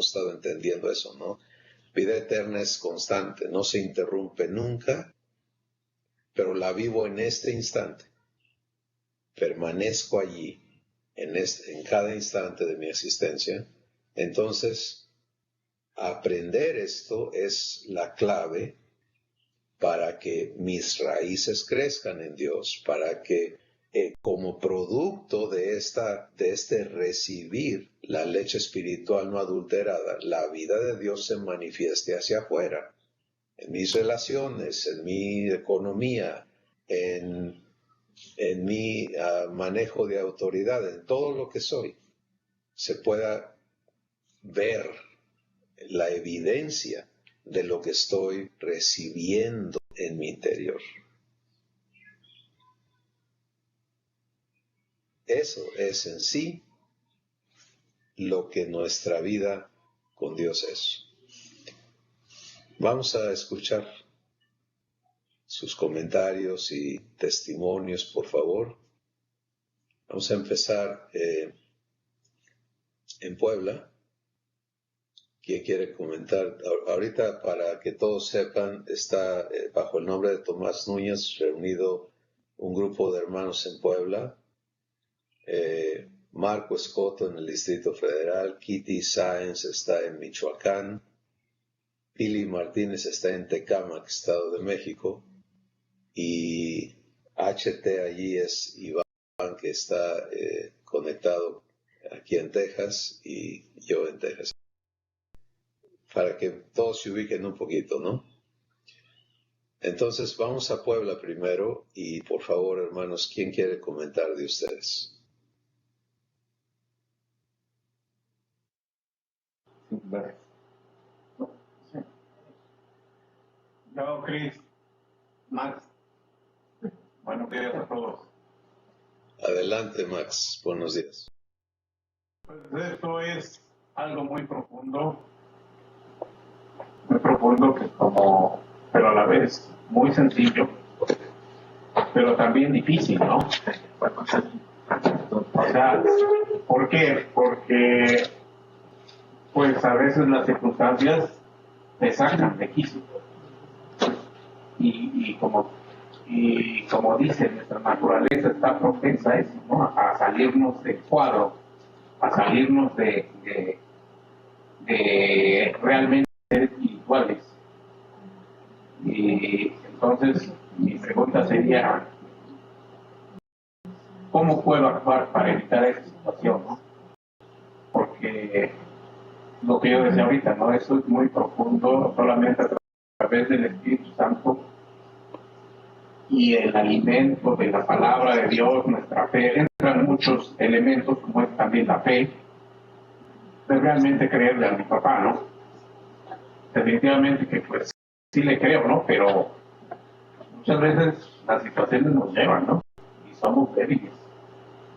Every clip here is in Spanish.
estado entendiendo eso, ¿no? Vida eterna es constante, no se interrumpe nunca, pero la vivo en este instante. Permanezco allí, en cada instante de mi existencia. Entonces, aprender esto es la clave para que mis raíces crezcan en Dios, para que como producto de este recibir la leche espiritual no adulterada, la vida de Dios se manifieste hacia afuera, en mis relaciones, en mi economía, en mi manejo de autoridad, en todo lo que soy, se pueda ver la evidencia de lo que estoy recibiendo en mi interior. Eso es en sí lo que nuestra vida con Dios es. Vamos a escuchar sus comentarios y testimonios, por favor. Vamos a empezar en Puebla. ¿Quién quiere comentar? Ahorita, para que todos sepan, está bajo el nombre de Tomás Núñez reunido un grupo de hermanos en Puebla. Marco Escoto en el Distrito Federal, Kitty Sáenz está en Michoacán, Pili Martínez está en Tecámac, Estado de México, y HT allí es Iván, que está conectado aquí en Texas, y yo en Texas. Para que todos se ubiquen un poquito, ¿no? Entonces vamos a Puebla primero, y por favor, hermanos, ¿quién quiere comentar de ustedes? Yo, Chris, Max, buenos días a todos. Adelante, Max, buenos días. Pues esto es algo muy profundo que pero a la vez muy sencillo, pero también difícil, ¿no? O sea, ¿por qué? Porque, pues a veces las circunstancias te sacan de quicio. Y como dice, nuestra naturaleza está propensa a eso, ¿no? A salirnos del cuadro, a salirnos de realmente ser espirituales. Y entonces mi pregunta sería, ¿cómo puedo actuar para evitar esa situación, ¿no? Porque lo que yo decía ahorita, ¿no? Eso es muy profundo, solamente a través del Espíritu Santo y el alimento de la palabra de Dios, nuestra fe. Entran muchos elementos, como es también la fe, de realmente creerle a mi papá, ¿no? Definitivamente que pues sí le creo, ¿no? Pero muchas veces las situaciones nos llevan, ¿no? Y somos débiles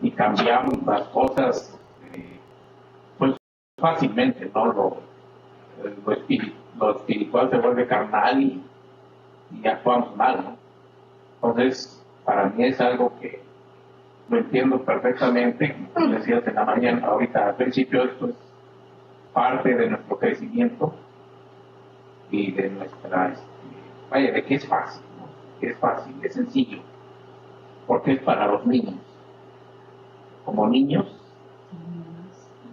y cambiamos las cosas pues fácilmente, ¿no? Lo espiritual se vuelve carnal y actuamos mal, ¿no? Entonces, para mí es algo que lo entiendo perfectamente, como decías en la mañana, ahorita al principio esto es parte de nuestro crecimiento y de nuestra, vaya, de que es fácil, ¿no? Que es fácil, es sencillo, porque es para los niños. Como niños,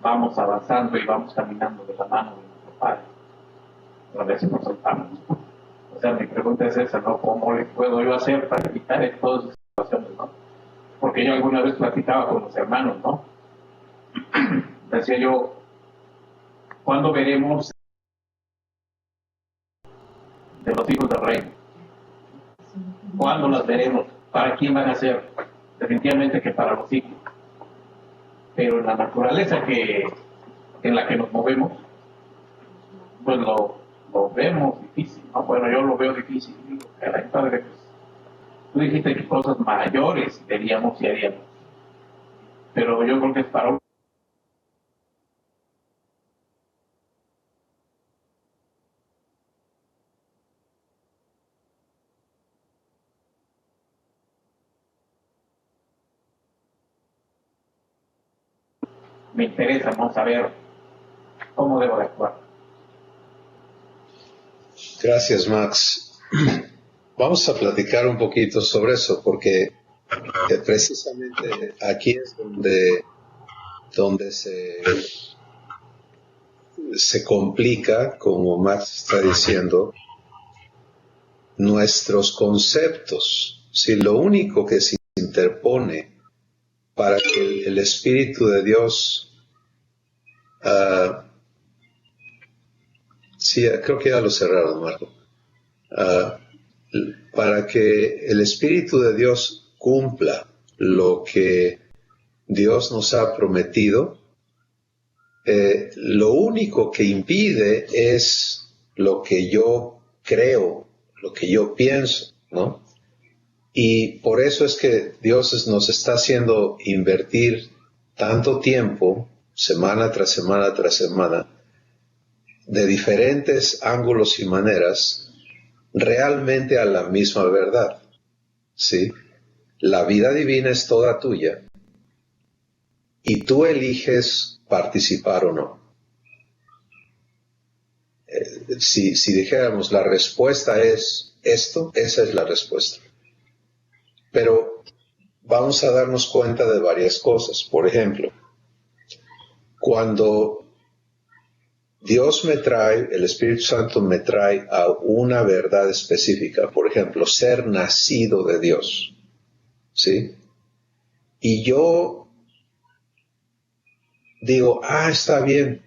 vamos avanzando y vamos caminando de la mano de nuestro Padre. A veces nos soltamos, ¿no? O sea, mi pregunta es esa, ¿no? ¿Cómo le puedo yo hacer para evitar todas esas situaciones, ¿no? Porque yo alguna vez platicaba con los hermanos, ¿no? Decía yo, ¿cuándo veremos de los hijos del rey? ¿Cuándo las veremos? ¿Para quién van a ser? Definitivamente que para los hijos. Pero en la naturaleza en la que nos movemos, pues lo vemos difícil, ¿no? Bueno, yo lo veo difícil. Digo, caray, padre, pues, tú dijiste que cosas mayores veríamos y haríamos. Pero yo creo que es para un... Me interesa, ¿no? Saber cómo debo de actuar. Gracias, Max. Vamos a platicar un poquito sobre eso, porque precisamente aquí es donde se complica, como Max está diciendo, nuestros conceptos. Si lo único que se interpone para que el Espíritu de Dios, sí, creo que ya lo cerraron, Marco, para que el Espíritu de Dios cumpla lo que Dios nos ha prometido, lo único que impide es lo que yo creo, lo que yo pienso, ¿no? Y por eso es que Dios nos está haciendo invertir tanto tiempo, semana tras semana tras semana, de diferentes ángulos y maneras, realmente a la misma verdad, ¿sí? La vida divina es toda tuya y tú eliges participar o no. Si dijéramos la respuesta es esto, esa es la respuesta. Pero vamos a darnos cuenta de varias cosas. Por ejemplo, cuando Dios me trae, el Espíritu Santo me trae a una verdad específica, por ejemplo, ser nacido de Dios, ¿sí? Y yo digo, está bien,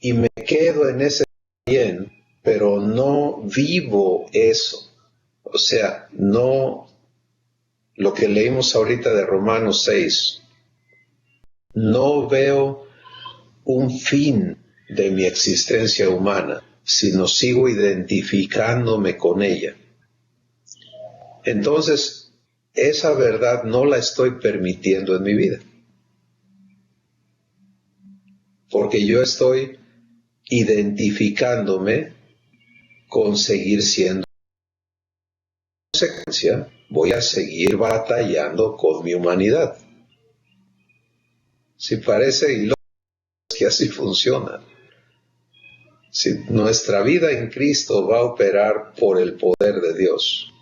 y me quedo en ese bien, pero no vivo eso. O sea, no, lo que leímos ahorita de Romanos 6, no veo un fin de mi existencia humana, sino sigo identificándome con ella. Entonces, esa verdad no la estoy permitiendo en mi vida. Porque yo estoy identificándome con seguir siendo. En consecuencia, voy a seguir batallando con mi humanidad. Si parece ilógico, que así funciona. Si nuestra vida en Cristo va a operar por el poder de Dios.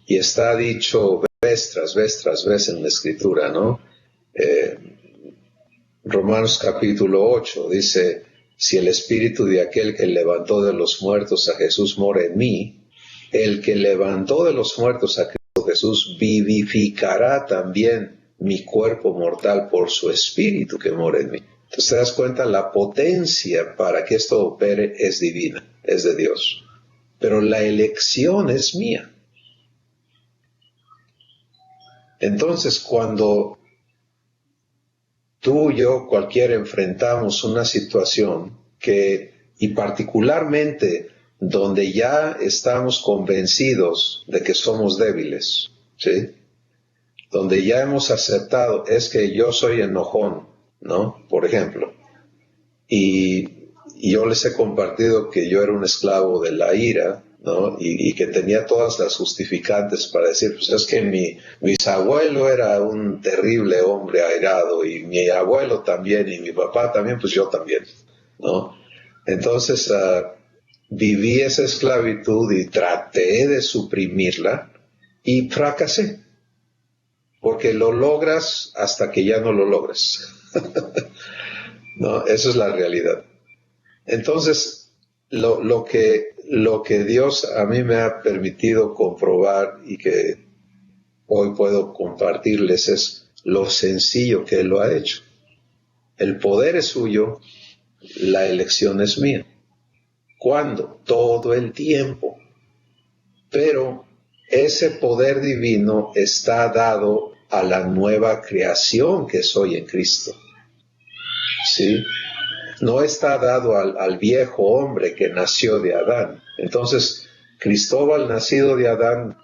Y está dicho vez tras vez en la Escritura, ¿no? Romanos capítulo 8 dice, si el espíritu de aquel que levantó de los muertos a Jesús mora en mí, el que levantó de los muertos a Cristo Jesús vivificará también mi cuerpo mortal por su espíritu que mora en mí. Entonces te das cuenta, la potencia para que esto opere es divina, es de Dios. Pero la elección es mía. Entonces cuando tú y yo, cualquiera, enfrentamos una situación y particularmente donde ya estamos convencidos de que somos débiles, ¿sí? Donde ya hemos aceptado, es que yo soy enojón, ¿no? Por ejemplo. Y yo les he compartido que yo era un esclavo de la ira, ¿no? Y que tenía todas las justificantes para decir, pues es que mi bisabuelo era un terrible hombre airado, y mi abuelo también, y mi papá también, pues yo también, ¿no? Entonces viví esa esclavitud y traté de suprimirla y fracasé, porque lo logras hasta que ya no lo logras. No, eso es la realidad. Entonces, lo que Dios a mí me ha permitido comprobar y que hoy puedo compartirles es lo sencillo que Él lo ha hecho. El poder es suyo, la elección es mía. ¿Cuándo? Todo el tiempo. Pero ese poder divino está dado a la nueva creación que soy en Cristo. ¿Sí? No está dado al viejo hombre que nació de Adán. Entonces, Cristóbal, nacido de Adán,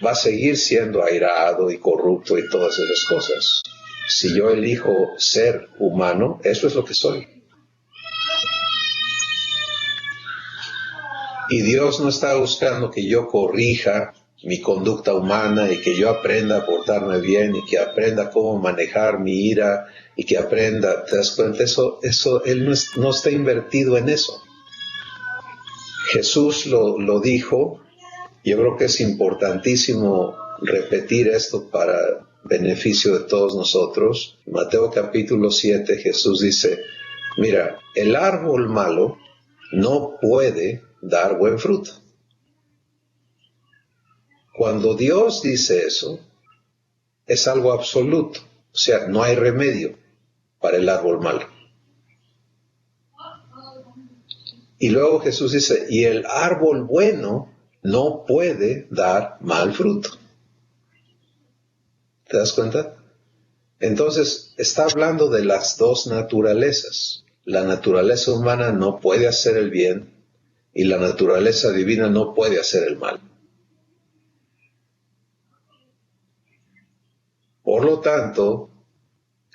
va a seguir siendo airado y corrupto y todas esas cosas. Si yo elijo ser humano, eso es lo que soy. Y Dios no está buscando que yo corrija mi conducta humana y que yo aprenda a portarme bien y que aprenda cómo manejar mi ira y que aprenda, ¿te das cuenta? Eso Él no está invertido en eso. Jesús lo dijo. Yo creo que es importantísimo repetir esto para beneficio de todos nosotros. Mateo capítulo 7, Jesús dice, mira, el árbol malo no puede dar buen fruto. Cuando Dios dice eso, es algo absoluto. O sea, no hay remedio para el árbol malo. Y luego Jesús dice, y el árbol bueno no puede dar mal fruto. ¿Te das cuenta? Entonces, está hablando de las dos naturalezas. La naturaleza humana no puede hacer el bien y la naturaleza divina no puede hacer el mal. Por lo tanto,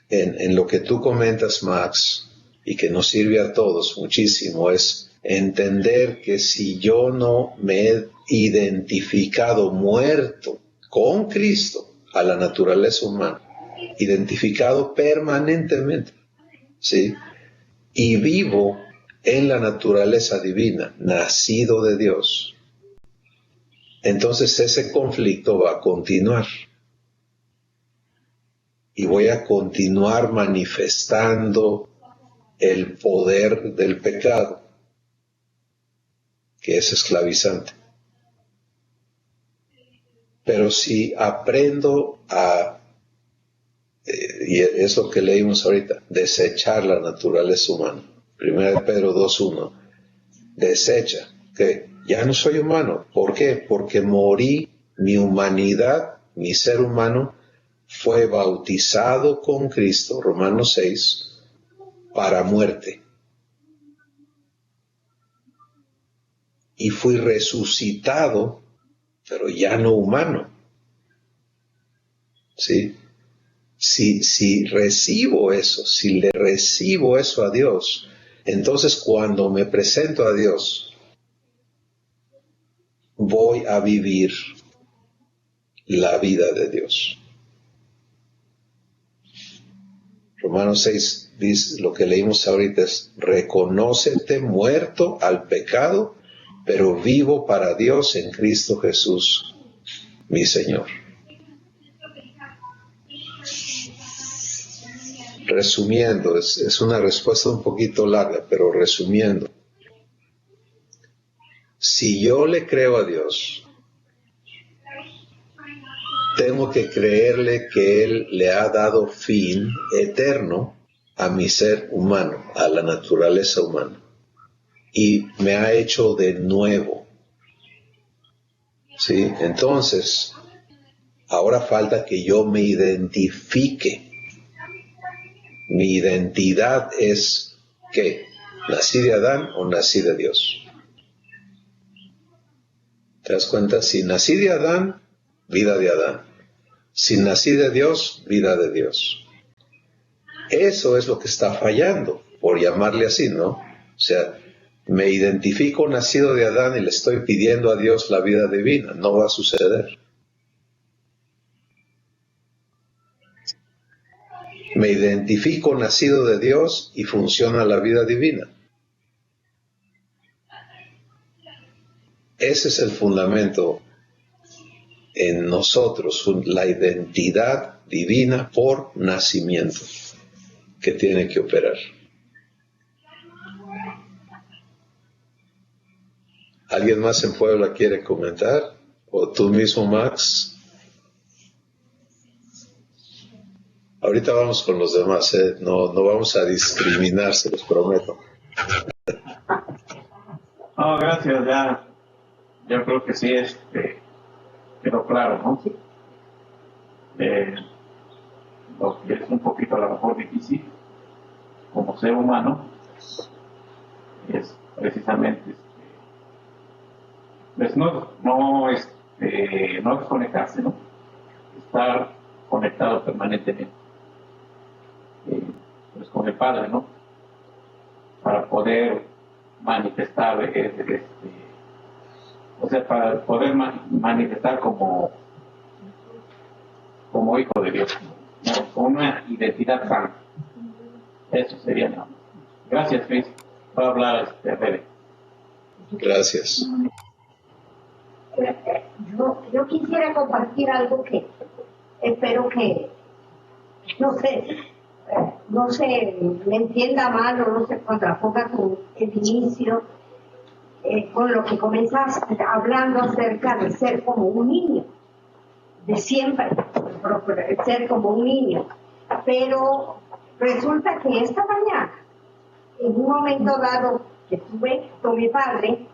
en lo que tú comentas, Max, y que nos sirve a todos muchísimo, es entender que si yo no me he identificado muerto con Cristo a la naturaleza humana, identificado permanentemente, ¿sí? Y vivo en la naturaleza divina, nacido de Dios, entonces ese conflicto va a continuar. Y voy a continuar manifestando el poder del pecado, que es esclavizante. Pero si aprendo y es lo que leímos ahorita, desechar la naturaleza humana. 1 Pedro 2:1, desecha, que ya no soy humano. ¿Por qué? Porque morí, mi humanidad, mi ser humano, fue bautizado con Cristo, Romanos 6, para muerte. Y fui resucitado, pero ya no humano. ¿Sí? Si recibo eso, si le recibo eso a Dios, entonces cuando me presento a Dios, voy a vivir la vida de Dios. Romanos 6 dice, lo que leímos ahorita es, reconócete muerto al pecado, pero vivo para Dios en Cristo Jesús, mi Señor. Resumiendo, es una respuesta un poquito larga, pero resumiendo, si yo le creo a Dios, tengo que creerle que Él le ha dado fin eterno a mi ser humano, a la naturaleza humana, y me ha hecho de nuevo. ¿Sí? Entonces, ahora falta que yo me identifique. Mi identidad es, ¿qué? ¿Nací de Adán o nací de Dios? ¿Te das cuenta? Si nací de Adán, vida de Adán. Si nací de Dios, vida de Dios. Eso es lo que está fallando, por llamarle así, ¿no? O sea, me identifico nacido de Adán y le estoy pidiendo a Dios la vida divina. No va a suceder. Me identifico nacido de Dios y funciona la vida divina. Ese es el fundamento en nosotros, la identidad divina por nacimiento que tiene que operar. ¿Alguien más en Puebla quiere comentar? ¿O tú mismo, Max? Ahorita vamos con los demás, ¿eh? No vamos a discriminar, se los prometo. No, gracias, ya. Yo creo que sí, quedó claro, ¿no? Lo que es un poquito a lo mejor difícil como ser humano es precisamente pues no desconectarse, ¿no? Estar conectado permanentemente pues con el Padre, ¿no? Para poder manifestar O sea, para poder manifestar como hijo de Dios, ¿no? Con una identidad santa. Eso sería nada más. Gracias, Chris. Va a hablar Rebe. Gracias. Yo quisiera compartir algo que espero que, no se me entienda mal o no se contraponga con el inicio, con lo que comenzaste hablando acerca de ser como un niño, de siempre ser como un niño. Pero resulta que esta mañana, en un momento dado que estuve con mi padre,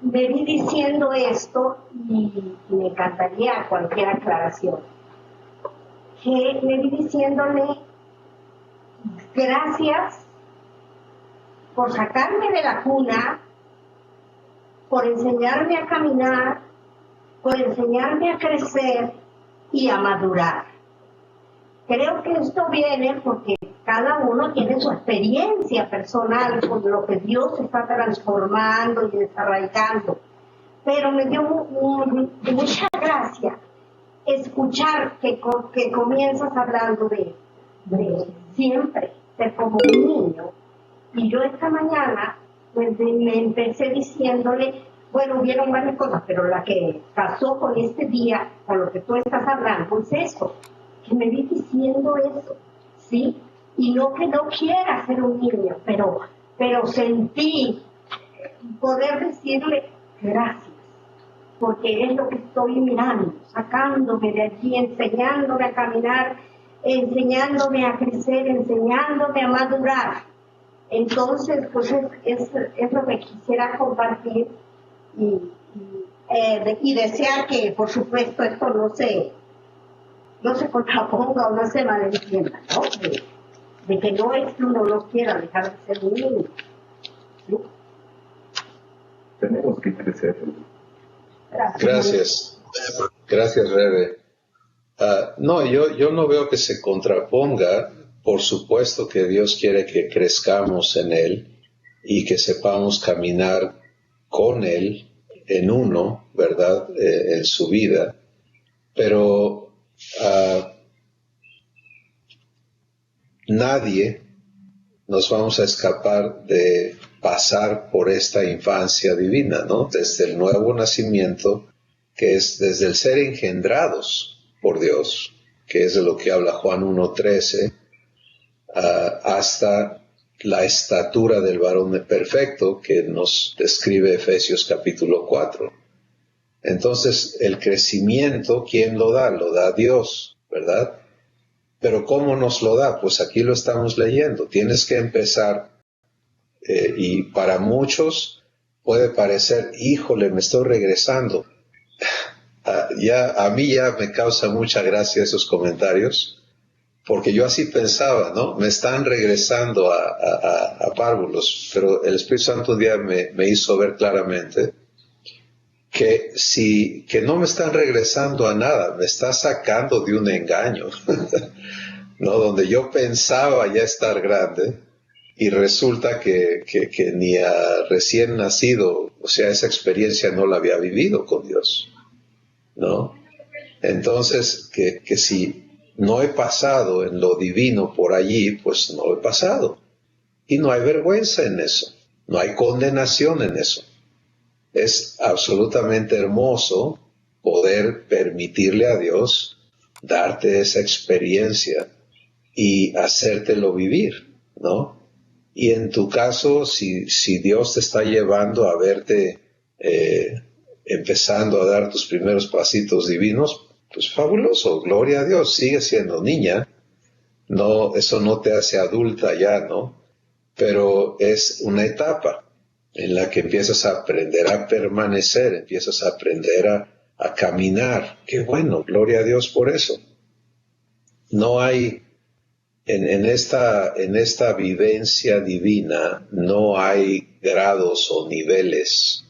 me vi diciendo esto y me encantaría cualquier aclaración. Que me vi diciéndole gracias por sacarme de la cuna, por enseñarme a caminar, por enseñarme a crecer y a madurar. Creo que esto viene porque cada uno tiene su experiencia personal con lo que Dios está transformando y desarraigando. Pero me dio mucha gracia escuchar que comienzas hablando de siempre ser como un niño. Y yo esta mañana pues me empecé diciéndole, bueno, hubieron varias cosas, pero la que pasó con este día, con lo que tú estás hablando, es eso, que me vi diciendo eso, ¿sí? Y no que no quiera ser un niño, pero sentí poder decirle gracias, porque es lo que estoy mirando, sacándome de allí, enseñándome a caminar, enseñándome a crecer, enseñándome a madurar. Entonces, pues es lo que quisiera compartir y desear que, por supuesto, esto no se contraponga o no se malentienda, ¿no? De que no es que uno no quiera dejar de ser un niño, ¿sí? Tenemos que crecer. Gracias. Gracias, Rebe. No, yo no veo que se contraponga. Por supuesto que Dios quiere que crezcamos en Él y que sepamos caminar con Él en uno, ¿verdad? En su vida. Pero nadie nos vamos a escapar de pasar por esta infancia divina, ¿no? Desde el nuevo nacimiento, que es desde el ser engendrados por Dios, que es de lo que habla Juan 1:13, hasta la estatura del varón perfecto, que nos describe Efesios capítulo 4. Entonces, el crecimiento, ¿quién lo da? Lo da Dios, ¿verdad? Pero ¿cómo nos lo da? Pues aquí lo estamos leyendo. Tienes que empezar, y para muchos puede parecer, híjole, me estoy regresando. A mí ya me causa mucha gracia esos comentarios, porque yo así pensaba, ¿no? Me están regresando a párvulos, pero el Espíritu Santo un día me hizo ver claramente que no me están regresando a nada, me está sacando de un engaño, ¿no? Donde yo pensaba ya estar grande y resulta que ni a recién nacido, o sea, esa experiencia no la había vivido con Dios, ¿no? Entonces, que si no he pasado en lo divino por allí, pues no he pasado. Y no hay vergüenza en eso, no hay condenación en eso. Es absolutamente hermoso poder permitirle a Dios darte esa experiencia y hacértelo vivir, ¿no? Y en tu caso, si Dios te está llevando a verte empezando a dar tus primeros pasitos divinos, pues fabuloso, gloria a Dios, sigue siendo niña, no, eso no te hace adulta ya, ¿no? Pero es una etapa en la que empiezas a aprender a permanecer, empiezas a aprender a caminar. Qué bueno, gloria a Dios por eso. No hay, en esta vivencia divina, no hay grados o niveles,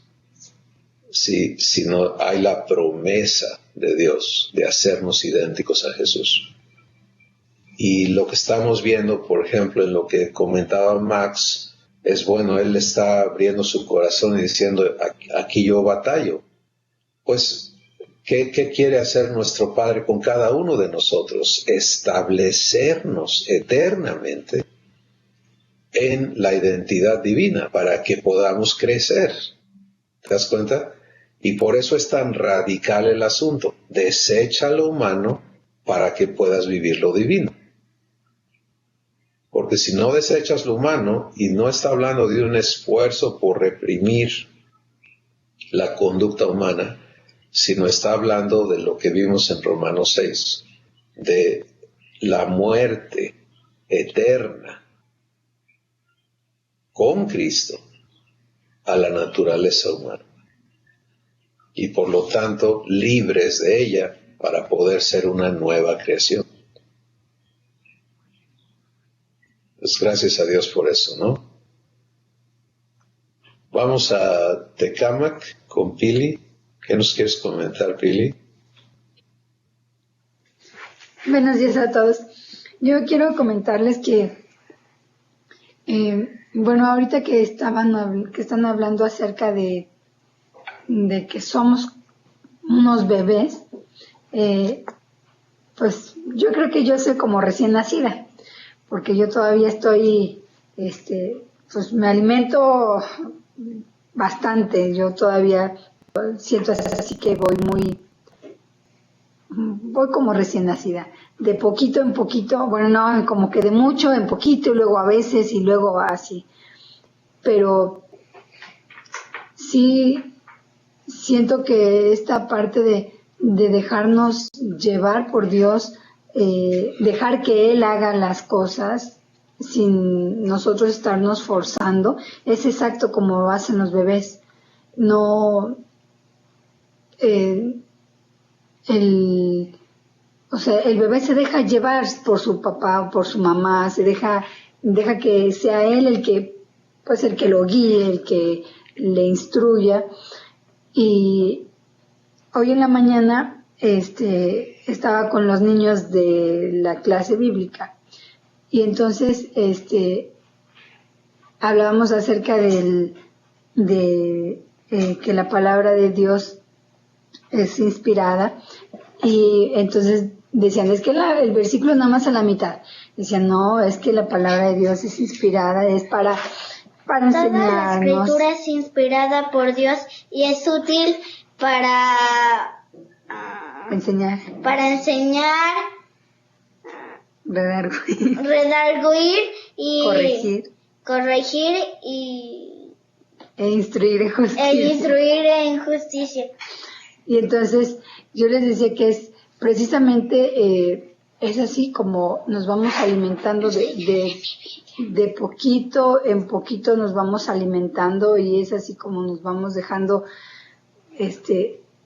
sí, sino hay la promesa de Dios de hacernos idénticos a Jesús. Y lo que estamos viendo, por ejemplo, en lo que comentaba Max, es bueno, Él está abriendo su corazón y diciendo, aquí yo batallo. Pues, ¿qué quiere hacer nuestro Padre con cada uno de nosotros? Establecernos eternamente en la identidad divina para que podamos crecer. ¿Te das cuenta? Y por eso es tan radical el asunto. Desecha lo humano para que puedas vivir lo divino. Porque si no desechas lo humano, y no está hablando de un esfuerzo por reprimir la conducta humana, sino está hablando de lo que vimos en Romanos 6, de la muerte eterna con Cristo a la naturaleza humana. Y por lo tanto, libres de ella para poder ser una nueva creación. Pues gracias a Dios por eso, ¿no? Vamos a Tecámac con Pili. ¿Qué nos quieres comentar, Pili? Buenos días a todos. Yo quiero comentarles que, ahorita que están hablando acerca de que somos unos bebés, pues yo creo que yo soy como recién nacida, porque yo todavía estoy, pues me alimento bastante, yo todavía siento así que voy como recién nacida, de poquito en poquito, bueno, no, como que de mucho en poquito, y luego a veces, y luego así, pero sí siento que esta parte de dejarnos llevar por Dios, dejar que Él haga las cosas sin nosotros estarnos forzando, es exacto como lo hacen los bebés. No, el bebé se deja llevar por su papá o por su mamá, deja que sea él el que lo guíe, el que le instruya. Y hoy en la mañana estaba con los niños de la clase bíblica y entonces hablábamos acerca de que la palabra de Dios es inspirada, y entonces decían, es que el versículo nada más a la mitad. Decían, no, es que la palabra de Dios es inspirada, es para enseñarnos. Toda la escritura es inspirada por Dios y es útil para enseñar, redarguir y corregir e instruir en justicia. Y entonces yo les decía que es precisamente es así como nos vamos alimentando de poquito en poquito, nos vamos alimentando, y es así como nos vamos dejando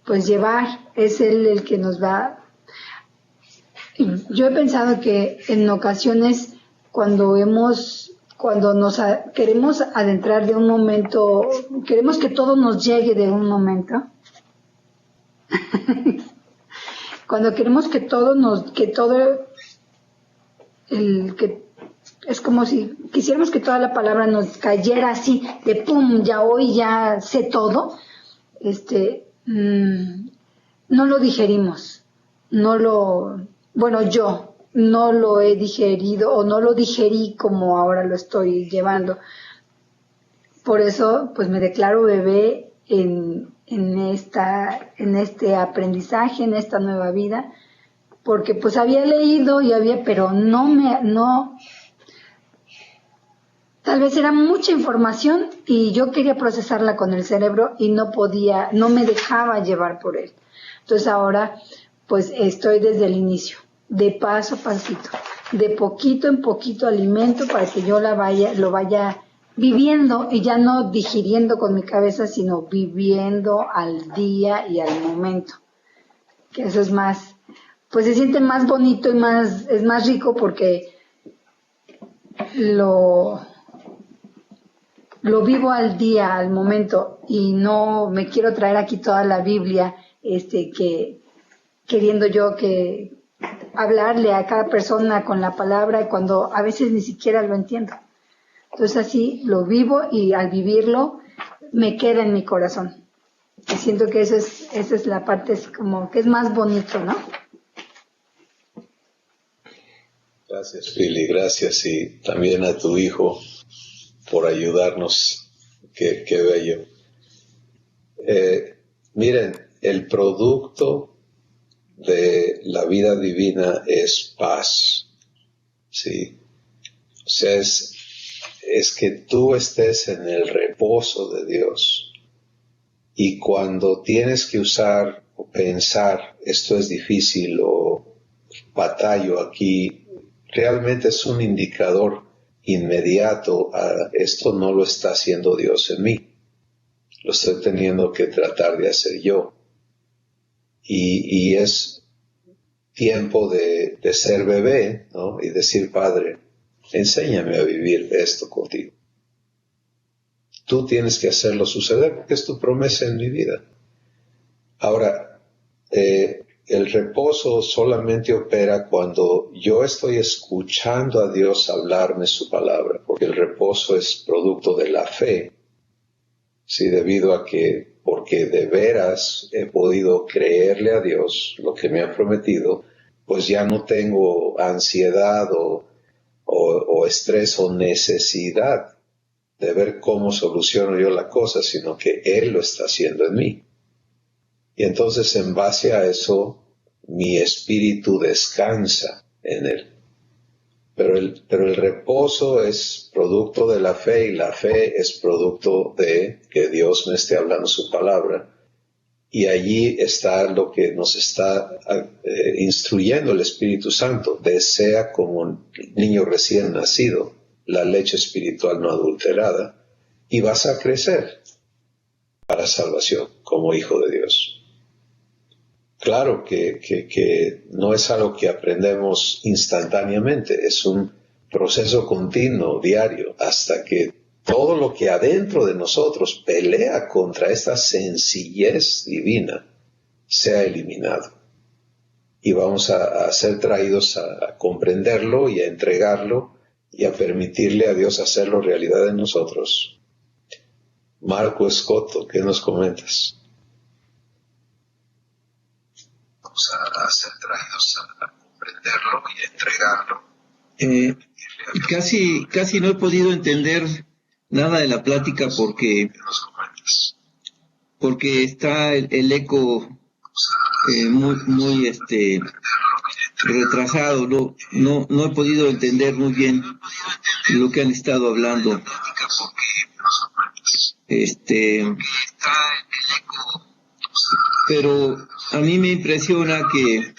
pues llevar. Es Él el que nos va. Yo he pensado que en ocasiones cuando nos queremos adentrar de un momento, queremos que todo nos llegue de un momento. Cuando queremos que es como si quisiéramos que toda la palabra nos cayera así de pum, ya hoy ya sé todo, no lo digerimos, yo no lo he digerido o no lo digerí como ahora lo estoy llevando. Por eso pues me declaro bebé en este aprendizaje, en esta nueva vida, porque pues había leído pero tal vez era mucha información y yo quería procesarla con el cerebro y no me dejaba llevar por él. Entonces ahora pues estoy desde el inicio, de paso a pasito, de poquito en poquito alimento para que yo lo vaya viviendo, y ya no digiriendo con mi cabeza, sino viviendo al día y al momento. Que eso es más, pues se siente más bonito y es más rico, porque lo vivo al día, al momento, y no me quiero traer aquí toda la Biblia, queriendo yo que hablarle a cada persona con la palabra, cuando a veces ni siquiera lo entiendo. Entonces así lo vivo y al vivirlo me queda en mi corazón. Y siento que esa es la parte así como que es más bonito, ¿no? Gracias, Pili, gracias, y también a tu hijo por ayudarnos. Qué bello. Miren, el producto de la vida divina es paz, ¿sí? O sea, es que tú estés en el reposo de Dios. Y cuando tienes que usar o pensar, esto es difícil o batallo aquí, realmente es un indicador inmediato a esto no lo está haciendo Dios en mí. Lo estoy teniendo que tratar de hacer yo. Y es tiempo de ser bebé, ¿no? Y decir, Padre, enséñame a vivir esto contigo. Tú tienes que hacerlo suceder porque es tu promesa en mi vida. Ahora, el reposo solamente opera cuando yo estoy escuchando a Dios hablarme su palabra, porque el reposo es producto de la fe, sí, debido a que, porque de veras he podido creerle a Dios lo que me ha prometido, pues ya no tengo ansiedad o estrés o necesidad de ver cómo soluciono yo la cosa, sino que Él lo está haciendo en mí. Y entonces en base a eso, mi espíritu descansa en Él. Pero el reposo es producto de la fe y la fe es producto de que Dios me esté hablando su palabra. Y allí está lo que nos está instruyendo el Espíritu Santo. Desea como un niño recién nacido la leche espiritual no adulterada y vas a crecer para salvación como hijo de Dios. Claro que no es algo que aprendemos instantáneamente, es un proceso continuo, diario, hasta que todo lo que adentro de nosotros pelea contra esta sencillez divina sea eliminado. Y vamos a ser traídos a comprenderlo y a entregarlo y a permitirle a Dios hacerlo realidad en nosotros. Marco Escoto, ¿qué nos comentas? A ser traídos a comprenderlo y a entregarlo. Casi no he podido entender nada de la plática porque está el eco muy retrasado. No he podido entender muy bien lo que han estado hablando. Pero a mí me impresiona que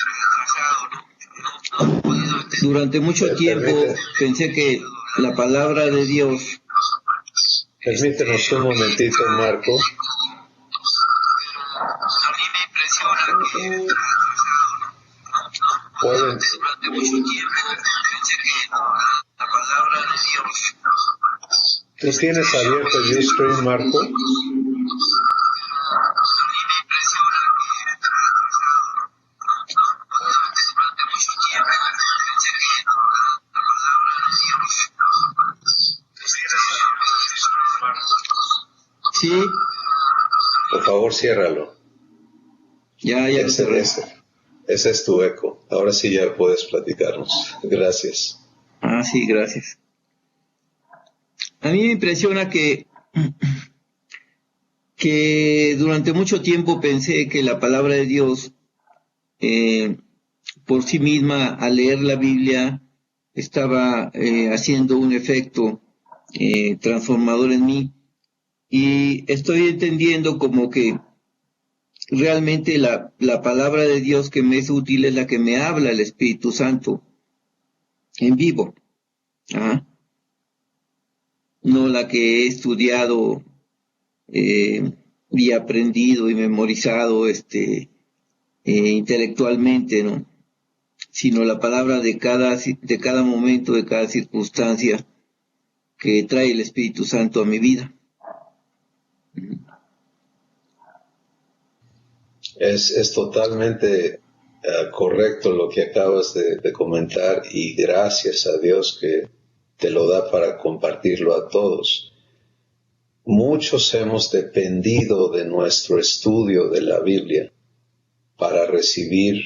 durante mucho tiempo pensé que la palabra de Dios... Permítenos un momentito, Marco. ¿Pueden? ¿Tú tienes abierto el Ustream, Marco? Sí. Por favor, ciérralo. Ya Ese es tu eco. Ahora sí ya puedes platicarnos. Gracias. Sí, gracias. A mí me impresiona que durante mucho tiempo pensé que la palabra de Dios, por sí misma, al leer la Biblia, estaba haciendo un efecto transformador en mí. Y estoy entendiendo como que realmente la palabra de Dios que me es útil es la que me habla el Espíritu Santo en vivo. No la que he estudiado y aprendido y memorizado intelectualmente, ¿no? Sino la palabra de cada momento, de cada circunstancia que trae el Espíritu Santo a mi vida. Es totalmente correcto lo que acabas de comentar y gracias a Dios que te lo da para compartirlo a todos. Muchos hemos dependido de nuestro estudio de la Biblia para recibir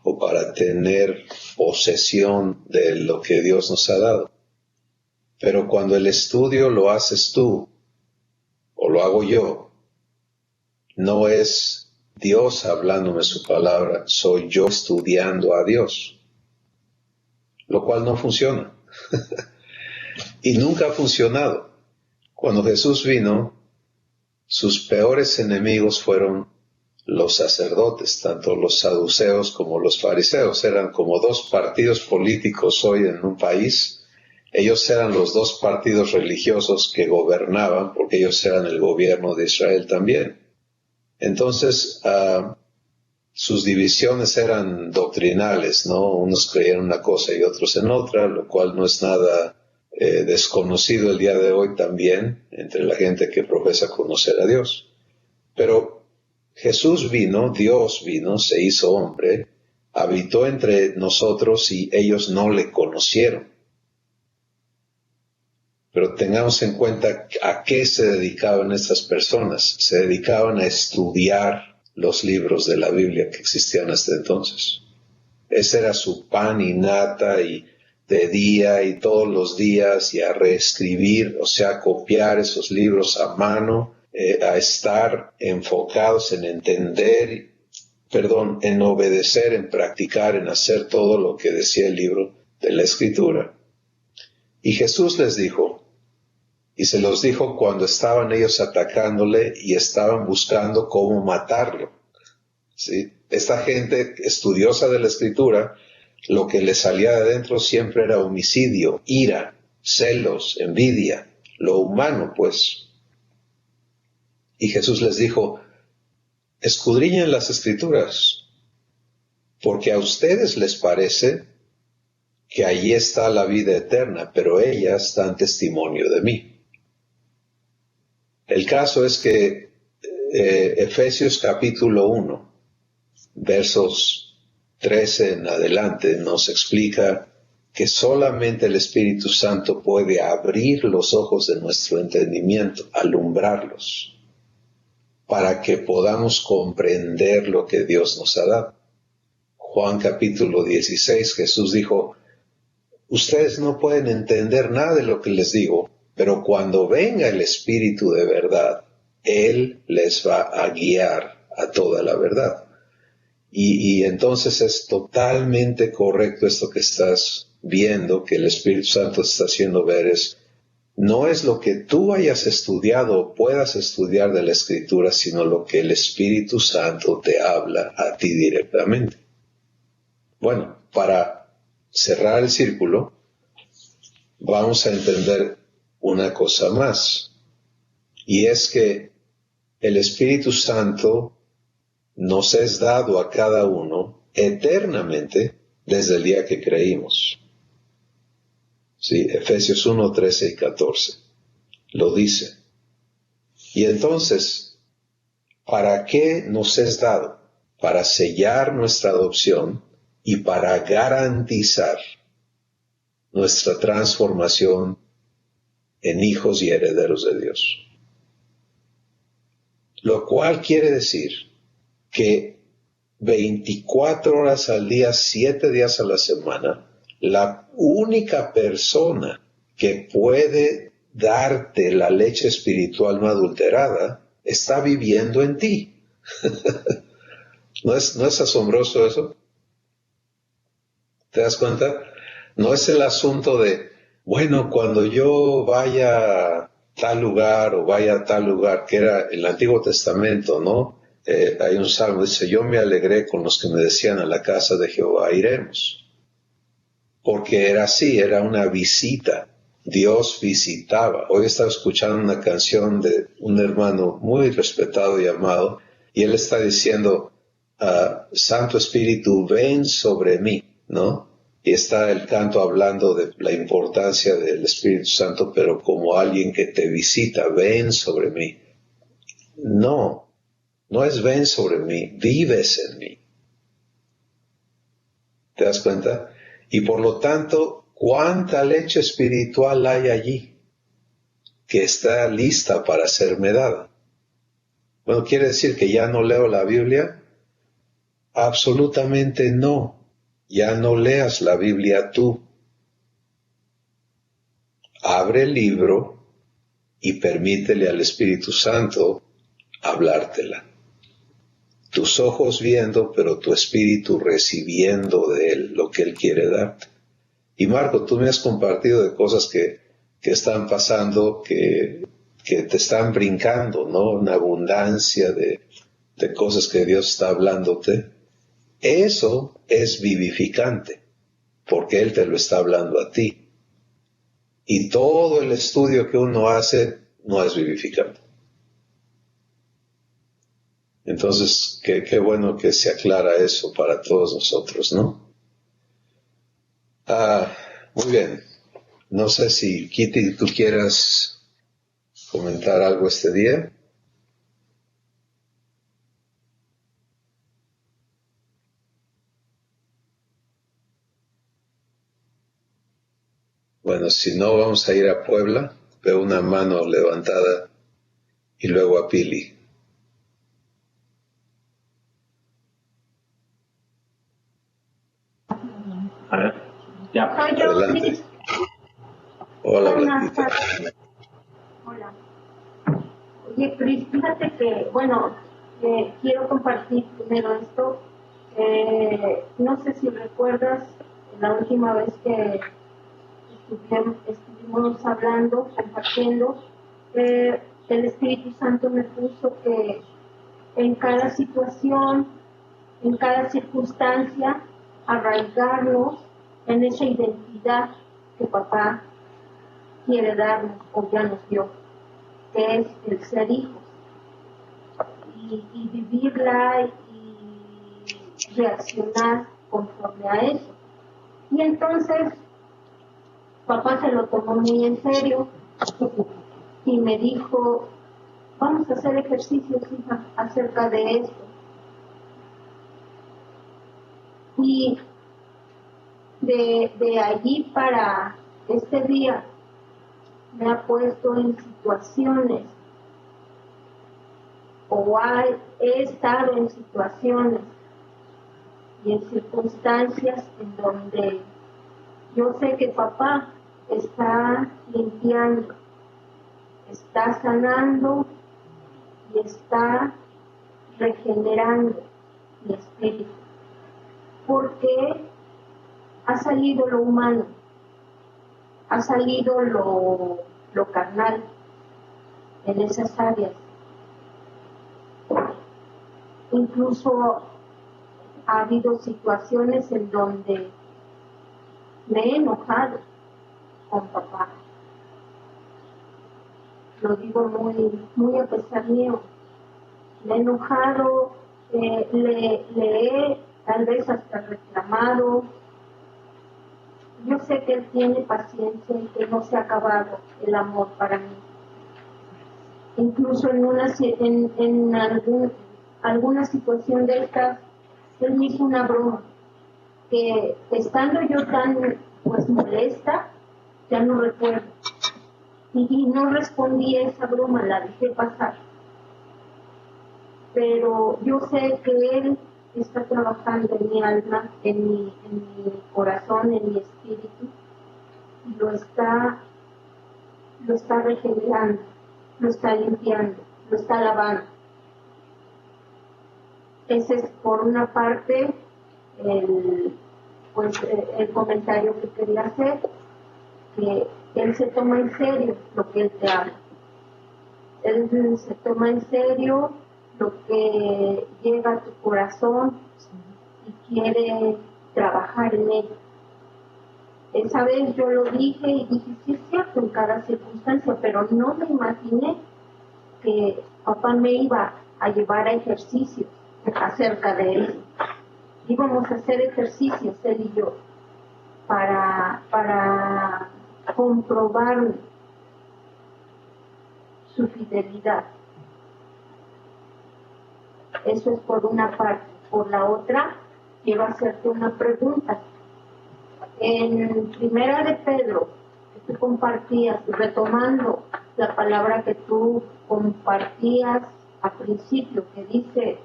o para tener posesión de lo que Dios nos ha dado. Pero cuando el estudio lo haces tú o lo hago yo, no es Dios hablándome su palabra, soy yo estudiando a Dios, lo cual no funciona. Y nunca ha funcionado. Cuando Jesús vino, sus peores enemigos fueron los sacerdotes, tanto los saduceos como los fariseos. Eran como dos partidos políticos hoy en un país. Ellos eran los dos partidos religiosos que gobernaban, porque ellos eran el gobierno de Israel también. Entonces, sus divisiones eran doctrinales, ¿no? Unos creían una cosa y otros en otra, lo cual no es nada desconocido el día de hoy también entre la gente que profesa conocer a Dios. Pero Jesús vino, Dios vino, se hizo hombre, habitó entre nosotros y ellos no le conocieron. Pero tengamos en cuenta a qué se dedicaban estas personas. Se dedicaban a estudiar los libros de la Biblia que existían hasta entonces. Ese era su pan y nata, y de día y todos los días, y a reescribir, o sea, a copiar esos libros a mano, a estar enfocados en entender, en obedecer, en practicar, en hacer todo lo que decía el libro de la Escritura. Y Jesús les dijo, y se los dijo cuando estaban ellos atacándole y estaban buscando cómo matarlo. ¿Sí? Esta gente estudiosa de la Escritura, lo que le salía de adentro siempre era homicidio, ira, celos, envidia, lo humano, pues. Y Jesús les dijo, escudriñen las Escrituras, porque a ustedes les parece que allí está la vida eterna, pero ellas dan testimonio de mí. El caso es que Efesios capítulo 1, versos 13 en adelante, nos explica que solamente el Espíritu Santo puede abrir los ojos de nuestro entendimiento, alumbrarlos, para que podamos comprender lo que Dios nos ha dado. Juan capítulo 16, Jesús dijo, ustedes no pueden entender nada de lo que les digo, pero cuando venga el Espíritu de verdad, Él les va a guiar a toda la verdad. Y entonces es totalmente correcto esto que estás viendo, que el Espíritu Santo te está haciendo ver, no es lo que tú hayas estudiado o puedas estudiar de la Escritura, sino lo que el Espíritu Santo te habla a ti directamente. Bueno, para cerrar el círculo, vamos a entender una cosa más, y es que el Espíritu Santo nos es dado a cada uno eternamente desde el día que creímos. Sí, Efesios 1, 13 y 14 lo dice. Y entonces, ¿para qué nos es dado? Para sellar nuestra adopción y para garantizar nuestra transformación en hijos y herederos de Dios. Lo cual quiere decir que 24 horas al día, 7 días a la semana, la única persona que puede darte la leche espiritual no adulterada está viviendo en ti. ¿No es asombroso eso? ¿Te das cuenta? No es el asunto de, bueno, cuando yo vaya a tal lugar o vaya a tal lugar, que era el Antiguo Testamento, ¿no? Hay un salmo que dice, yo me alegré con los que me decían a la casa de Jehová iremos. Porque era así, era una visita. Dios visitaba. Hoy estaba escuchando una canción de un hermano muy respetado y amado, y él está diciendo, Santo Espíritu, ven sobre mí, ¿no? Y está el canto hablando de la importancia del Espíritu Santo, pero como alguien que te visita, ven sobre mí. No es ven sobre mí, vives en mí. ¿Te das cuenta? Y por lo tanto, ¿Cuánta leche espiritual hay allí que está lista para serme dada? Bueno, ¿quiere decir que ya no leo la Biblia? Absolutamente no. Ya no leas la Biblia tú. Abre el libro y permítele al Espíritu Santo hablártela. Tus ojos viendo, pero tu espíritu recibiendo de Él lo que Él quiere darte. Y Marco, tú me has compartido de cosas que están pasando, que te están brincando, ¿no? Una abundancia de cosas que Dios está hablándote. Eso es vivificante, porque Él te lo está hablando a ti. Y todo el estudio que uno hace no es vivificante. Entonces, qué bueno que se aclara eso para todos nosotros, ¿no? Muy bien. No sé si, Kitty, tú quieras comentar algo este día. Bueno, si no, vamos a ir a Puebla. Veo una mano levantada y luego a Pili. A ver, ya. Soy yo, Adelante. Cris. Hola, Buenas Blanquita. tardes. Hola. Oye, Cris, fíjate que, bueno, quiero compartir primero esto. No sé si recuerdas la última vez que estuvimos hablando, compartiendo, el Espíritu Santo me puso que en cada situación, en cada circunstancia, arraigarnos en esa identidad que papá quiere darnos o ya nos dio, que es el ser hijos, y vivirla y reaccionar conforme a eso. Y entonces papá se lo tomó muy en serio y me dijo, vamos a hacer ejercicios, hija, acerca de esto. Y de allí para este día me ha puesto en situaciones he estado en situaciones y en circunstancias en donde yo sé que papá está limpiando, está sanando y está regenerando mi espíritu, porque ha salido lo humano, ha salido lo carnal en esas áreas. Incluso ha habido situaciones en donde me he enojado con papá. Lo digo muy a pesar mío. Me he enojado, le he tal vez hasta reclamado. Yo sé que él tiene paciencia y que no se ha acabado el amor para mí. Incluso en alguna situación de estas, él me hizo una broma, que estando yo tan molesta, ya no recuerdo. Y no respondí a esa broma, la dejé pasar. Pero yo sé que él está trabajando en mi alma, en mi corazón, en mi espíritu, y lo está regenerando, lo está limpiando, lo está lavando. Ese es por una parte el comentario que quería hacer, que él se toma en serio lo que él te habla. Él se toma en serio lo que llega a tu corazón y quiere trabajar en ello. Esa vez yo lo dije y dije, sí es cierto en cada circunstancia, pero no me imaginé que papá me iba a llevar a ejercicios acerca de eso. Íbamos a hacer ejercicios, él y yo, para comprobar su fidelidad. Eso es por una parte. Por la otra, quiero hacerte una pregunta. En Primera de Pedro, que tú compartías, retomando la palabra que tú compartías al principio, que dice,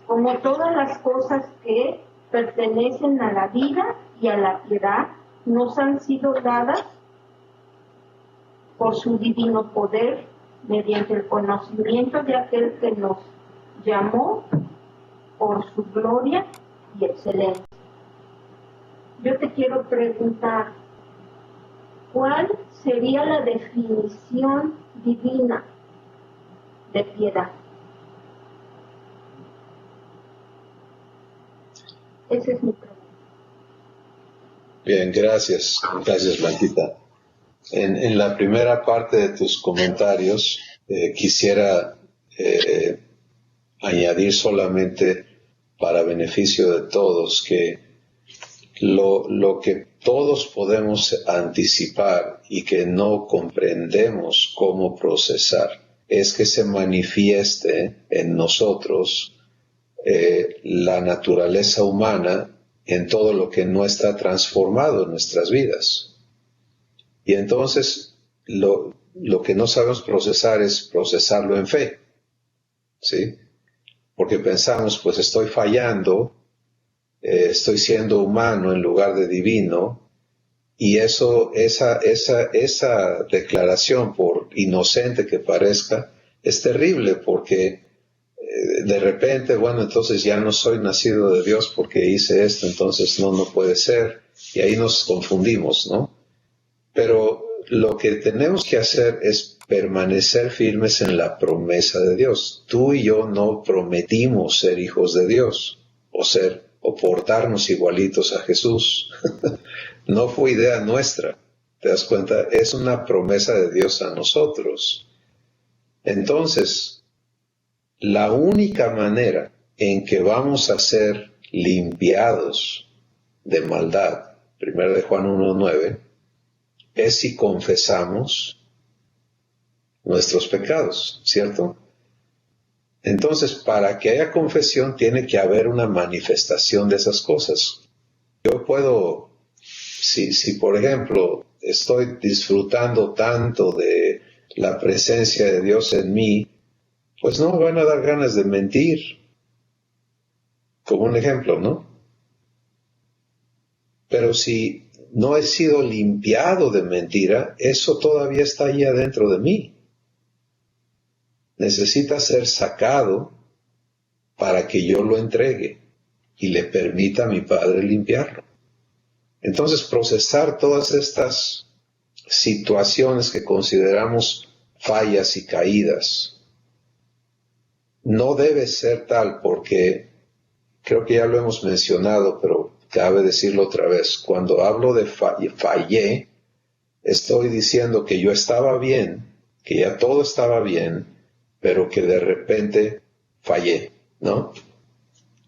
como todas las cosas que pertenecen a la vida y a la piedad, nos han sido dadas por su divino poder, mediante el conocimiento de aquel que nos llamó por su gloria y excelencia. Yo te quiero preguntar, ¿cuál sería la definición divina de piedad? Esa es mi pregunta. Bien, gracias. Gracias, Blanquita. En la primera parte de tus comentarios quisiera añadir solamente para beneficio de todos que lo que todos podemos anticipar y que no comprendemos cómo procesar es que se manifieste en nosotros la naturaleza humana en todo lo que no está transformado en nuestras vidas. Y entonces lo que no sabemos procesar es procesarlo en fe, ¿sí? Porque pensamos, pues estoy fallando, estoy siendo humano en lugar de divino, y esa declaración, por inocente que parezca, es terrible porque de repente, bueno, entonces ya no soy nacido de Dios porque hice esto, entonces no puede ser, y ahí nos confundimos, ¿no? Pero lo que tenemos que hacer es permanecer firmes en la promesa de Dios. Tú y yo no prometimos ser hijos de Dios o portarnos igualitos a Jesús. No fue idea nuestra. ¿Te das cuenta? Es una promesa de Dios a nosotros. Entonces, la única manera en que vamos a ser limpiados de maldad, 1 Juan 1:9, es si confesamos nuestros pecados, ¿cierto? Entonces, para que haya confesión tiene que haber una manifestación de esas cosas. Yo puedo, si por ejemplo estoy disfrutando tanto de la presencia de Dios en mí, pues no me van a dar ganas de mentir, como un ejemplo, ¿no? Pero si no he sido limpiado de mentira, eso todavía está ahí adentro de mí. Necesita ser sacado para que yo lo entregue y le permita a mi Padre limpiarlo. Entonces, procesar todas estas situaciones que consideramos fallas y caídas no debe ser tal, porque creo que ya lo hemos mencionado, pero cabe decirlo otra vez. Cuando hablo de fallé, estoy diciendo que yo estaba bien, que ya todo estaba bien, pero que de repente fallé, ¿no?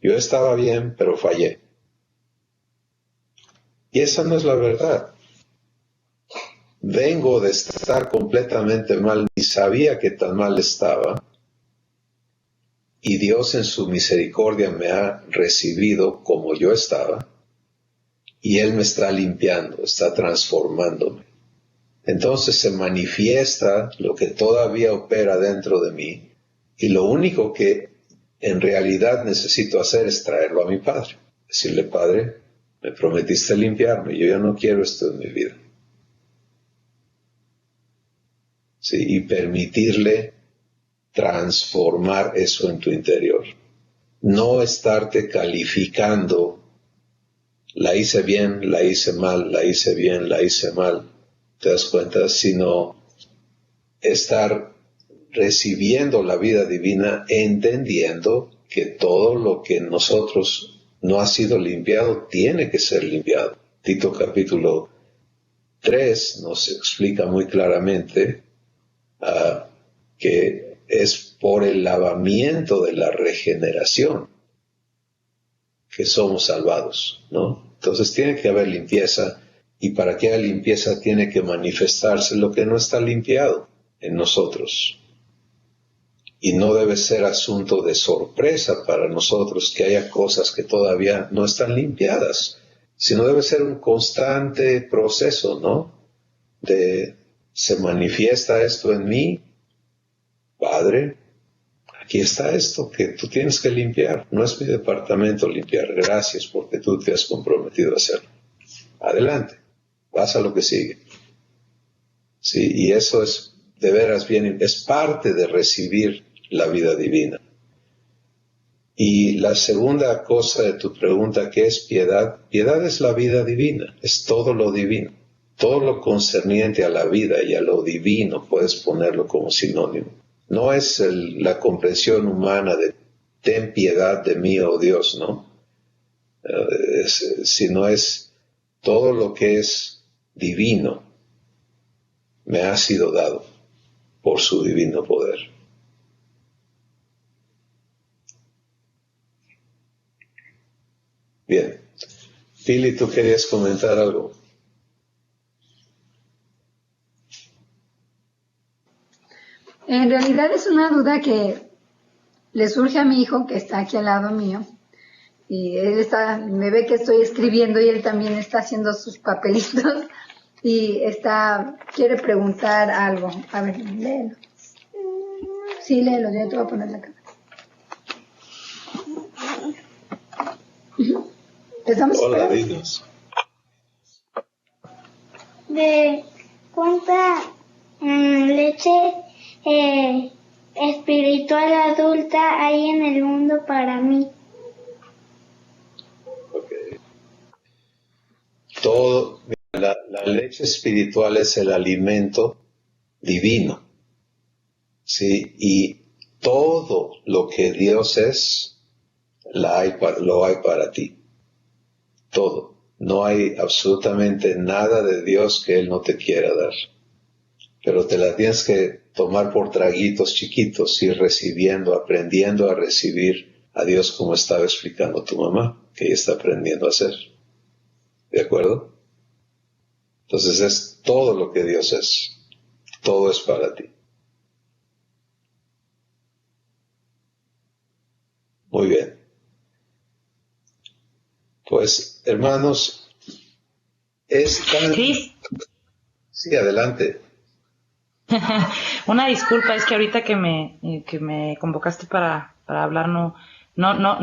Yo estaba bien, pero fallé. Y esa no es la verdad. Vengo de estar completamente mal, ni sabía que tan mal estaba, y Dios en su misericordia me ha recibido como yo estaba, y Él me está limpiando, está transformándome. Entonces se manifiesta lo que todavía opera dentro de mí, y lo único que en realidad necesito hacer es traerlo a mi Padre. Decirle: Padre, me prometiste limpiarme, yo ya no quiero esto en mi vida. Sí, y permitirle transformar eso en tu interior. No estarte calificando: la hice bien, la hice mal, la hice bien, la hice mal. ¿Te das cuenta? Sino estar recibiendo la vida divina, entendiendo que todo lo que en nosotros no ha sido limpiado tiene que ser limpiado. Tito capítulo 3 nos explica muy claramente que es por el lavamiento de la regeneración que somos salvados, ¿no? Entonces tiene que haber limpieza, y para que haya limpieza tiene que manifestarse lo que no está limpiado en nosotros. Y no debe ser asunto de sorpresa para nosotros que haya cosas que todavía no están limpiadas, sino debe ser un constante proceso, ¿no? Se manifiesta esto en mí, Padre, aquí está esto que tú tienes que limpiar. No es mi departamento limpiar. Gracias porque tú te has comprometido a hacerlo. Adelante, vas a lo que sigue. Sí, y eso es de veras bien, es parte de recibir la vida divina. Y la segunda cosa de tu pregunta, ¿qué es piedad? Piedad es la vida divina, es todo lo divino. Todo lo concerniente a la vida y a lo divino puedes ponerlo como sinónimo. No es la comprensión humana de ten piedad de mí, oh Dios, ¿no? Sino es todo lo que es divino me ha sido dado por su divino poder. Bien. Pili, ¿tú querías comentar algo? En realidad es una duda que le surge a mi hijo, que está aquí al lado mío, y me ve que estoy escribiendo y él también está haciendo sus papelitos y quiere preguntar algo. A ver, léelo. Sí, léelo, ya te voy a poner la cámara. ¿Estamos Hola, esperando? dinos. ¿De cuánta leche espiritual adulta hay en el mundo para mí? Okay. La leche espiritual es el alimento divino, ¿sí? Y todo lo que Dios es, lo hay para ti. Todo. No hay absolutamente nada de Dios que Él no te quiera dar. Pero te la tienes que tomar por traguitos chiquitos, ir recibiendo, aprendiendo a recibir a Dios como estaba explicando tu mamá, que ella está aprendiendo a hacer. ¿De acuerdo? Entonces es todo lo que Dios es. Todo es para ti. Muy bien. Pues, hermanos, Cris, Sí, adelante. una disculpa, es que ahorita que me convocaste para hablar no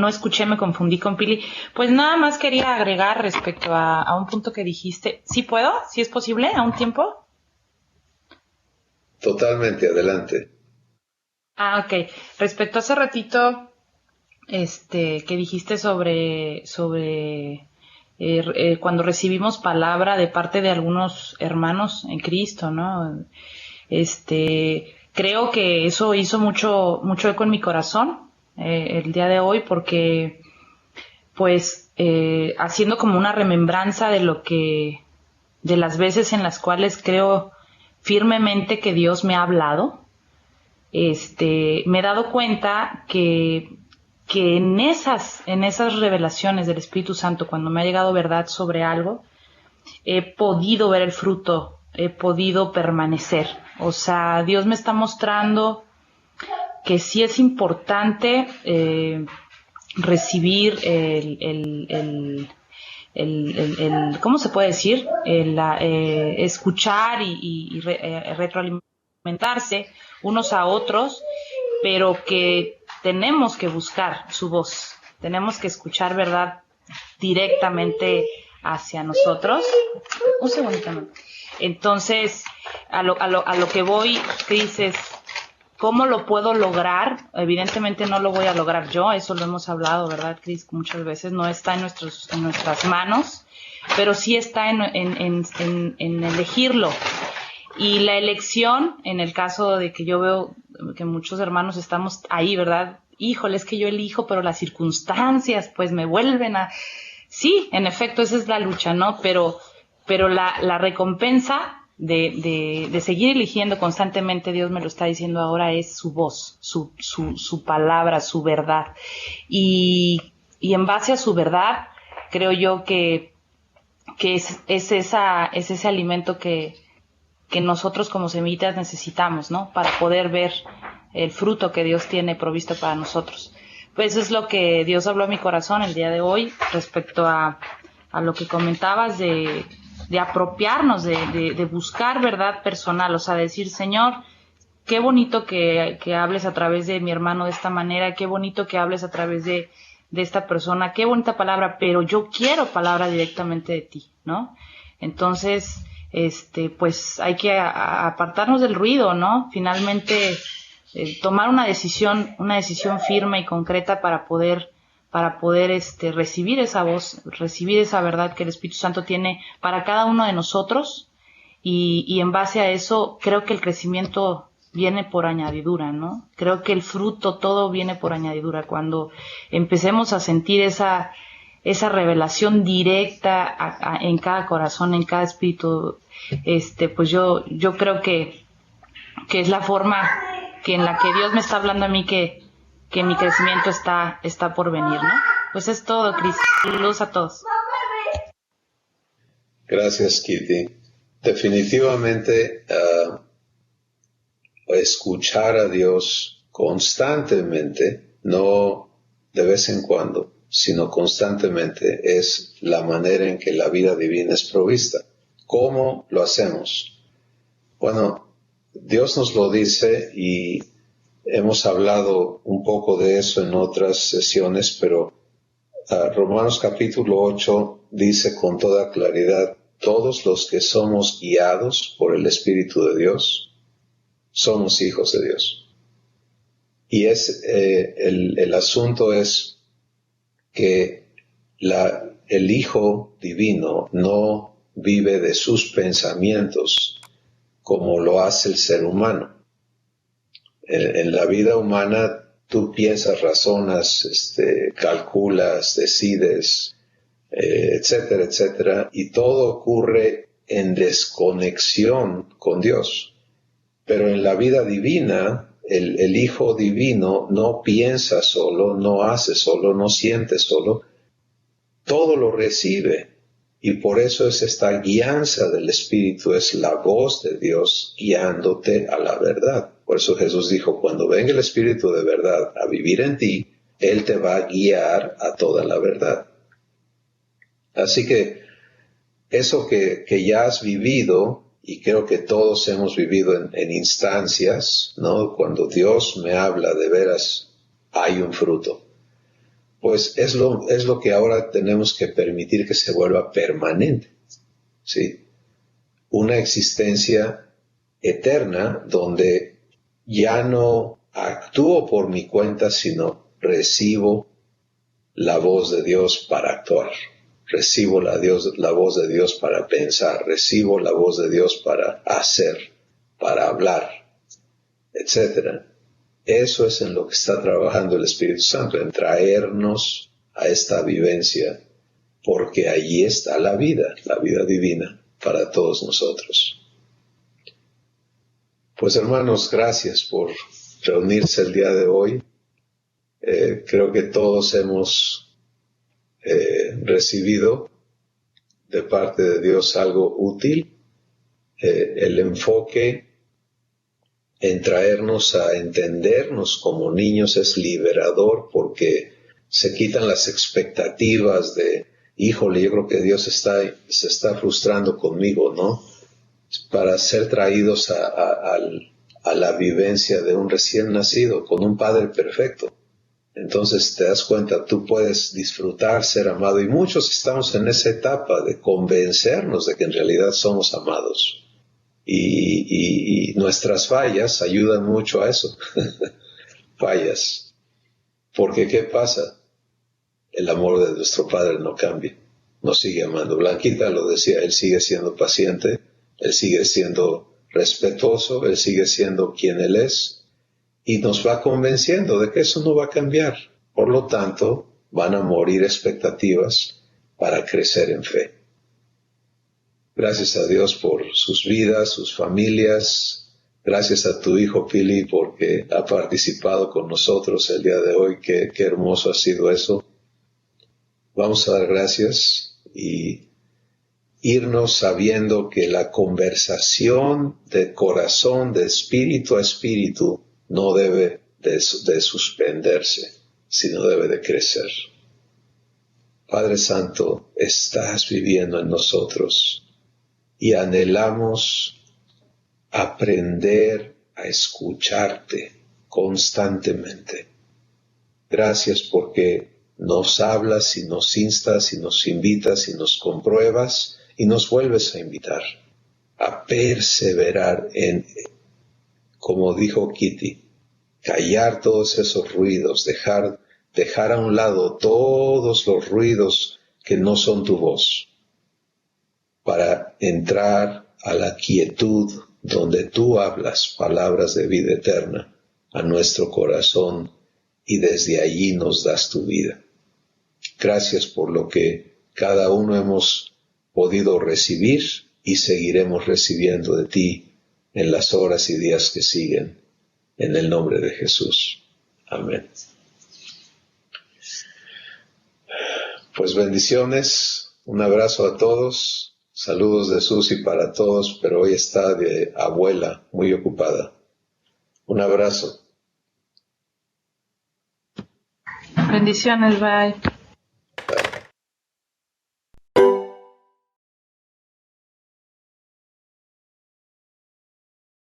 escuché, me confundí con Pili. Pues nada más quería agregar respecto a un punto que dijiste. ¿Sí puedo? ¿Sí es posible? ¿A un tiempo? Totalmente, adelante. Ok. Respecto a hace ratito, que dijiste sobre cuando recibimos palabra de parte de algunos hermanos en Cristo, ¿no? Creo que eso hizo mucho eco en mi corazón el día de hoy, porque pues haciendo como una remembranza de las veces en las cuales creo firmemente que Dios me ha hablado, me he dado cuenta que en esas revelaciones del Espíritu Santo, cuando me ha llegado verdad sobre algo, he podido ver el fruto, he podido permanecer. O sea, Dios me está mostrando que sí es importante recibir ¿cómo se puede decir? Escuchar y retroalimentarse unos a otros, pero que tenemos que buscar su voz, tenemos que escuchar verdad directamente hacia nosotros. Un segundito, ¿no? Entonces, a lo que voy, Cris, es ¿cómo lo puedo lograr? Evidentemente no lo voy a lograr yo, eso lo hemos hablado, ¿verdad, Cris? Muchas veces no está en nuestras manos, pero sí está en elegirlo. Y la elección, en el caso de que yo veo que muchos hermanos estamos ahí, ¿verdad? Híjole, es que yo elijo, pero las circunstancias pues me vuelven a... Sí, en efecto, esa es la lucha, ¿no? Pero la recompensa de seguir eligiendo constantemente, Dios me lo está diciendo ahora, es su voz, su palabra, su verdad. Y en base a su verdad, creo yo que es ese alimento que nosotros como semitas necesitamos, ¿no? Para poder ver el fruto que Dios tiene provisto para nosotros. Pues eso es lo que Dios habló a mi corazón el día de hoy respecto a lo que comentabas de apropiarnos, de buscar verdad personal, o sea, decir, Señor, qué bonito que hables a través de mi hermano de esta manera, qué bonito que hables a través de esta persona, qué bonita palabra, pero yo quiero palabra directamente de ti, ¿no? Entonces, pues hay que apartarnos del ruido, ¿no? Finalmente, tomar una decisión firme y concreta para poder recibir esa voz, recibir esa verdad que el Espíritu Santo tiene para cada uno de nosotros, y en base a eso creo que el crecimiento viene por añadidura, ¿no? Creo que el fruto, todo viene por añadidura. Cuando empecemos a sentir esa revelación directa en cada corazón, en cada espíritu, pues yo creo que es la forma en la que Dios me está hablando a mí que mi crecimiento está por venir, ¿no? Pues es todo, Cris. Saludos a todos. Gracias, Kitty. Definitivamente, escuchar a Dios constantemente, no de vez en cuando, sino constantemente, es la manera en que la vida divina es provista. ¿Cómo lo hacemos? Bueno, Dios nos lo dice y hemos hablado un poco de eso en otras sesiones, pero Romanos capítulo 8 dice con toda claridad, todos los que somos guiados por el Espíritu de Dios, somos hijos de Dios. Y el asunto es que el Hijo Divino no vive de sus pensamientos como lo hace el ser humano. En la vida humana tú piensas, razonas, calculas, decides, etcétera, etcétera, y todo ocurre en desconexión con Dios. Pero en la vida divina, el Hijo Divino no piensa solo, no hace solo, no siente solo, todo lo recibe. Y por eso es esta guianza del Espíritu, es la voz de Dios guiándote a la verdad. Por eso Jesús dijo, cuando venga el Espíritu de verdad a vivir en ti, Él te va a guiar a toda la verdad. Así que eso que ya has vivido, y creo que todos hemos vivido en instancias, ¿no? Cuando Dios me habla de veras, hay un fruto. Pues es lo que ahora tenemos que permitir que se vuelva permanente, ¿sí? Una existencia eterna donde ya no actúo por mi cuenta, sino recibo la voz de Dios para actuar. Recibo la voz de Dios para pensar, recibo la voz de Dios para hacer, para hablar, etc. Eso es en lo que está trabajando el Espíritu Santo, en traernos a esta vivencia, porque allí está la vida divina para todos nosotros. Pues hermanos, gracias por reunirse el día de hoy. Creo que todos hemos recibido de parte de Dios algo útil. El enfoque en traernos a entendernos como niños es liberador, porque se quitan las expectativas de, híjole, yo creo que Dios se está frustrando conmigo, ¿no? Para ser traídos a la vivencia de un recién nacido, con un Padre perfecto. Entonces te das cuenta, tú puedes disfrutar ser amado, y muchos estamos en esa etapa de convencernos de que en realidad somos amados. Y nuestras fallas ayudan mucho a eso. Fallas. Porque ¿qué pasa? El amor de nuestro Padre no cambia. Nos sigue amando. Blanquita lo decía, Él sigue siendo paciente, Él sigue siendo respetuoso, Él sigue siendo quien Él es. Y nos va convenciendo de que eso no va a cambiar. Por lo tanto, van a morir expectativas para crecer en fe. Gracias a Dios por sus vidas, sus familias. Gracias a tu hijo Pili porque ha participado con nosotros el día de hoy. Qué hermoso ha sido eso. Vamos a dar gracias y irnos sabiendo que la conversación de corazón, de espíritu a espíritu, no debe de suspenderse, sino debe de crecer. Padre Santo, estás viviendo en nosotros y anhelamos aprender a escucharte constantemente. Gracias porque nos hablas y nos instas y nos invitas y nos compruebas y nos vuelves a invitar a perseverar en, como dijo Kitty, callar todos esos ruidos, dejar a un lado todos los ruidos que no son tu voz, para entrar a la quietud donde tú hablas palabras de vida eterna a nuestro corazón y desde allí nos das tu vida. Gracias por lo que cada uno hemos podido recibir y seguiremos recibiendo de ti en las horas y días que siguen. En el nombre de Jesús. Amén. Pues bendiciones, un abrazo a todos, saludos de Susi para todos, pero hoy está de abuela, muy ocupada. Un abrazo. Bendiciones, bye.